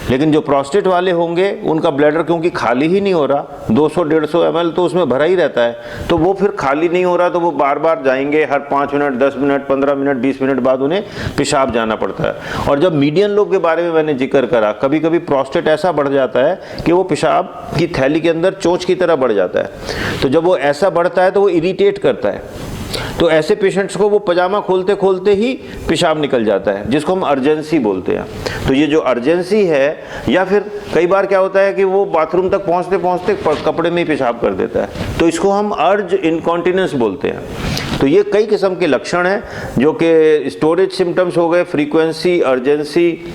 लेकिन जो प्रोस्टेट वाले होंगे उनका ब्लैडर क्योंकि खाली ही नहीं हो रहा, 200-150 ml तो उसमें भरा ही रहता है, तो वो फिर खाली नहीं हो रहा, तो वो बार बार जाएंगे, हर 5 मिनट, 10 मिनट, 15 मिनट, 20 मिनट बाद उन्हें पेशाब जाना पड़ता है। और जब मीडियन लोग के बारे में मैंने जिक्र करा, कभी कभी प्रोस्टेट ऐसा बढ़ जाता है कि वो पेशाब की थैली के अंदर चोंच की तरह बढ़ जाता है। तो जब वो ऐसा बढ़ता है तो वो इरिटेट करता है, तो ऐसे पेशेंट्स को वो पजामा खोलते खोलते ही पेशाब निकल जाता है, जिसको हम अर्जेंसी बोलते हैं। तो ये जो अर्जेंसी है, या फिर कई बार क्या होता है कि वो बाथरूम तक पहुंचते पहुंचते कपड़े में ही पेशाब कर देता है, तो इसको हम अर्ज इनकॉन्टिनेंस बोलते हैं। तो ये कई किस्म के लक्षण हैं, जो कि स्टोरेज सिम्टम्स हो गए, फ्रीक्वेंसी, अर्जेंसी,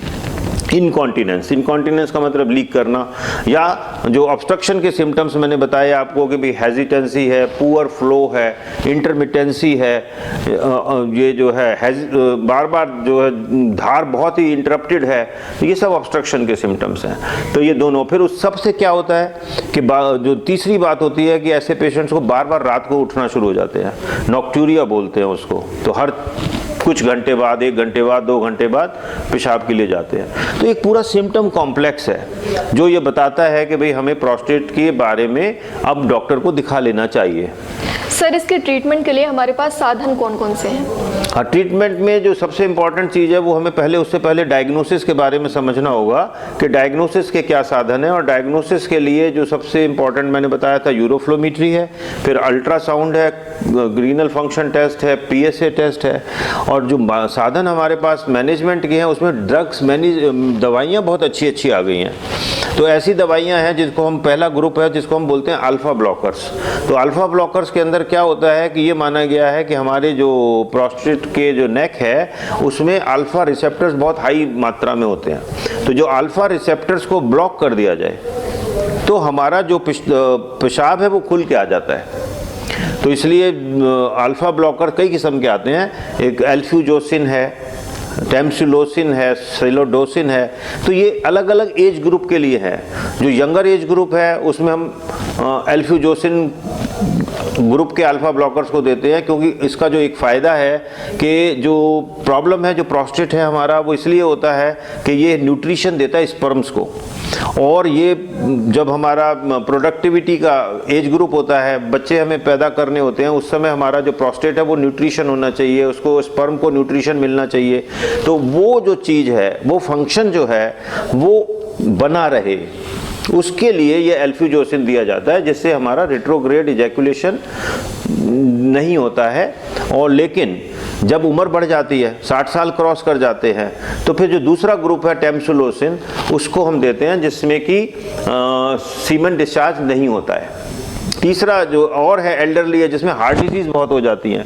इनकॉन्टिनेंस। इनकॉन्टिनेंस का मतलब लीक करना, या जो ऑब्स्ट्रक्शन के सिम्टम्स मैंने बताए आपको कि भाई हेजिटेंसी है, पुअर फ्लो है, इंटरमिटेंसी है, ये जो है बार बार जो है धार बहुत ही इंटरप्टेड है, ये सब ऑब्स्ट्रक्शन के सिम्टम्स हैं। तो ये दोनों, फिर उस सब से क्या होता है कि जो तीसरी बात होती है कि ऐसे पेशेंट्स को बार बार रात को उठना शुरू हो जाते हैं, नॉक्ट्यूरिया बोलते हैं उसको। तो हर कुछ घंटे बाद, 1 घंटे बाद, 2 घंटे बाद पेशाब के लिए जाते हैं। तो एक पूरा सिम्टम कॉम्प्लेक्स है जो ये बताता है कि भाई हमें प्रोस्टेट के बारे में अब डॉक्टर को दिखा लेना चाहिए। सर, इसके ट्रीटमेंट के लिए हमारे पास साधन कौन कौन से हैं? हाँ, ट्रीटमेंट में जो सबसे इम्पॉर्टेंट चीज़ है वो हमें उससे पहले डायग्नोसिस के बारे में समझना होगा कि डायग्नोसिस के क्या साधन है। और डायग्नोसिस के लिए जो सबसे इम्पॉर्टेंट मैंने बताया था, यूरोफ्लोमेट्री है, फिर अल्ट्रासाउंड है, रीनल फंक्शन टेस्ट है, PSA टेस्ट है। और जो साधन हमारे पास मैनेजमेंट के हैं उसमें दवाइयाँ बहुत अच्छी आ गई हैं। तो ऐसी दवाइयाँ हैं जिसको हम, पहला ग्रुप है जिसको हम बोलते हैं अल्फ़ा ब्लॉकर्स। तो अल्फ़ा ब्लॉकर्स के अंदर क्या होता है कि ये माना गया है कि हमारे जो प्रोस्टेट के जो नेक है उसमें अल्फ़ा रिसेप्टर्स बहुत हाई मात्रा में होते हैं। तो जो अल्फ़ा रिसेप्टर्स को ब्लॉक कर दिया जाए तो हमारा जो पेशाब है वो खुल के आ जाता है। तो इसलिए अल्फ़ा ब्लॉकर कई किस्म के आते हैं, एक एल्फ्यूजोसिन है, टेम्सिलोसिन है, सिलोडोसिन है। तो ये अलग अलग एज ग्रुप के लिए है। जो यंगर एज ग्रुप है उसमें हम एल्फ्यूजोसिन ग्रुप के अल्फ़ा ब्लॉकर्स को देते हैं, क्योंकि इसका जो एक फ़ायदा है कि जो प्रॉब्लम है, जो प्रोस्टेट है हमारा, वो इसलिए होता है कि ये न्यूट्रिशन देता है स्पर्म्स को। और ये जब हमारा प्रोडक्टिविटी का एज ग्रुप होता है, बच्चे हमें पैदा करने होते हैं, उस समय हमारा जो प्रोस्टेट है वो न्यूट्रिशन होना चाहिए, उसको स्पर्म को न्यूट्रिशन मिलना चाहिए। तो वो जो चीज़ है, वो फंक्शन जो है वो बना रहे, उसके लिए ये एल्फ्यूजोसिन दिया जाता है, जिससे हमारा रेट्रोग्रेड इजैकुलेशन नहीं होता है। और लेकिन जब उम्र बढ़ जाती है, 60 साल क्रॉस कर जाते हैं, तो फिर जो दूसरा ग्रुप है टेम्सुलोसिन, उसको हम देते हैं, जिसमें कि सीमेन डिस्चार्ज नहीं होता है। तीसरा जो और है एल्डरली है, जिसमें हार्ट डिजीज़ बहुत हो जाती हैं,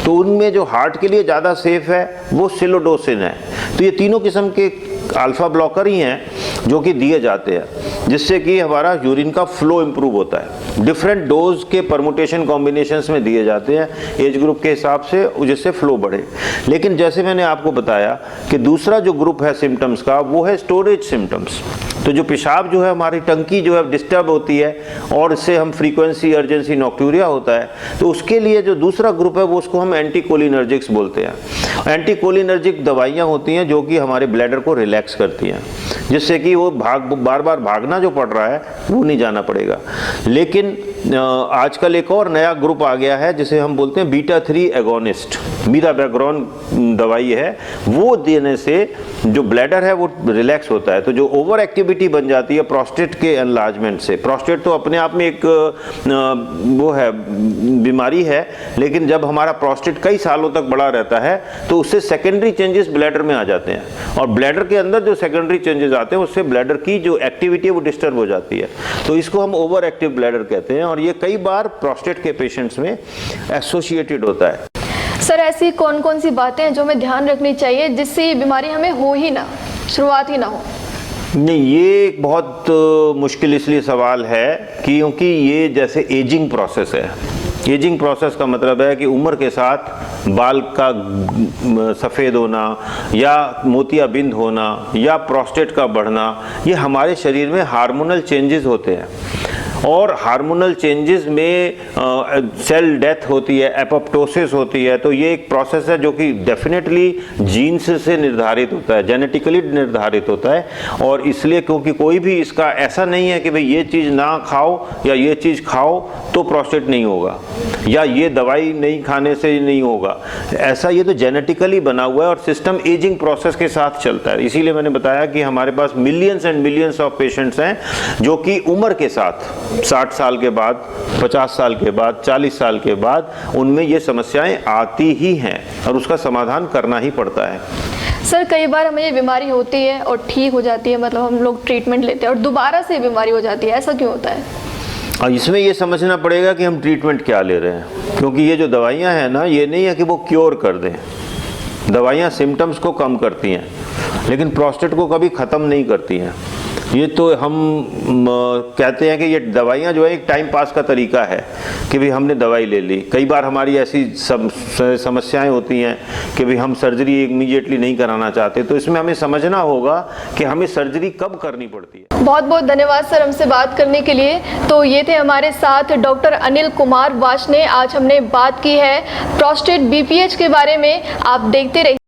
तो उनमें जो हार्ट के लिए ज़्यादा सेफ है वो सिलोडोसिन है। तो ये तीनों किस्म के अल्फ़ा ब्लॉकर ही हैं जो कि दिए जाते हैं, जिससे कि हमारा यूरिन का फ्लो इम्प्रूव होता है। डिफरेंट डोज के परमुटेशन कॉम्बिनेशंस में दिए जाते हैं एज ग्रुप के हिसाब से, जिससे फ्लो बढ़े। लेकिन जैसे मैंने आपको बताया कि दूसरा जो ग्रुप है सिम्टम्स का, वो है स्टोरेज सिम्टम्स। तो जो पेशाब जो है, हमारी टंकी जो है डिस्टर्ब होती है और इससे हम फ्रीक्वेंसी, अर्जेंसी, नॉक्ट्यूरिया होता है, तो उसके लिए जो दूसरा ग्रुप है वो उसको हम एंटीकोलिनर्जिक्स बोलते हैं। एंटीकोलिनर्जिक दवाइयाँ होती हैं जो कि हमारे ब्लैडर को रिलैक्स करती हैं, जिससे कि वो बार बार भागना जो पड़ रहा है वो नहीं जाना पड़ेगा। लेकिन आजकल एक और नया ग्रुप आ गया है जिसे हम बोलते हैं बीटा-3 एगोनिस्ट। मीराबैग्रॉन दवाई है, वो देने से जो ब्लैडर है वो रिलैक्स होता है। तो जो ओवर एक्टिविटी बन जाती है प्रोस्टेट के एनलार्जमेंट से, प्रोस्टेट तो अपने आप में एक वो है, बीमारी है, लेकिन जब हमारा प्रोस्टेट कई सालों तक बड़ा रहता है तो उससे सेकेंडरी चेंजेस ब्लैडर में आ जाते हैं, और ब्लैडर के अंदर जो सेकेंडरी चेंजेस आते हैं उससे ब्लैडर की जो एक्टिविटी है वो डिस्टर्ब हो जाती है। तो इसको हम ओवर एक्टिव ब्लैडर कहते हैं, और ये कई बार प्रोस्टेट के पेशेंट्स में एसोसिएटेड होता है। सर, ऐसी कौन कौन सी बातें हैं जो हमें ध्यान रखनी चाहिए जिससे ये बीमारी हमें हो ही ना, शुरुआत ही ना हो? नहीं, ये एक बहुत मुश्किल इसलिए सवाल है क्योंकि ये जैसे एजिंग प्रोसेस है। एजिंग प्रोसेस का मतलब है कि उम्र के साथ बाल का सफ़ेद होना या मोतियाबिंद होना या प्रोस्टेट का बढ़ना, ये हमारे शरीर में हार्मोनल चेंजेस होते हैं। और हार्मोनल चेंजेस में सेल डेथ होती है, एपोप्टोसिस होती है। तो ये एक प्रोसेस है जो कि डेफिनेटली जीन्स से निर्धारित होता है, जेनेटिकली निर्धारित होता है। और इसलिए क्योंकि कोई भी इसका ऐसा नहीं है कि भाई ये चीज़ ना खाओ या ये चीज़ खाओ तो प्रोस्टेट नहीं होगा, या ये दवाई नहीं खाने से नहीं होगा, ऐसा ये तो जेनेटिकली बना हुआ है और सिस्टम एजिंग प्रोसेस के साथ चलता है। इसीलिए मैंने बताया कि हमारे पास millions and millions of patients हैं जो कि उम्र के साथ 60 साल के बाद, 50 साल के बाद, 40 साल के बाद उनमें ये समस्याएं आती ही हैं और उसका समाधान करना ही पड़ता है। सर कई बार हमें ये बीमारी होती है और ठीक हो जाती है, मतलब हम लोग ट्रीटमेंट लेते हैं और दोबारा से बीमारी हो जाती है, ऐसा क्यों होता है? और इसमें ये समझना पड़ेगा कि हम ट्रीटमेंट क्या ले रहे हैं, क्योंकि ये जो दवाइयाँ हैं ना, ये नहीं है कि वो क्योर कर दें। दवाइयाँ सिम्टम्स को कम करती हैं लेकिन प्रोस्टेट को कभी ख़त्म नहीं करती हैं। ये तो हम कहते हैं कि ये दवाइयाँ जो है एक टाइम पास का तरीका है कि भाई हमने दवाई ले ली। कई बार हमारी ऐसी समस्याएं होती हैं कि भाई हम सर्जरी इमीडिएटली नहीं कराना चाहते, तो इसमें हमें समझना होगा कि हमें सर्जरी कब करनी पड़ती है। बहुत बहुत धन्यवाद सर हमसे बात करने के लिए। तो ये थे हमारे साथ डॉक्टर अनिल कुमार वार्ष्णेय। आज हमने बात की है प्रोस्टेट BPH के बारे में। आप देखते रहिए।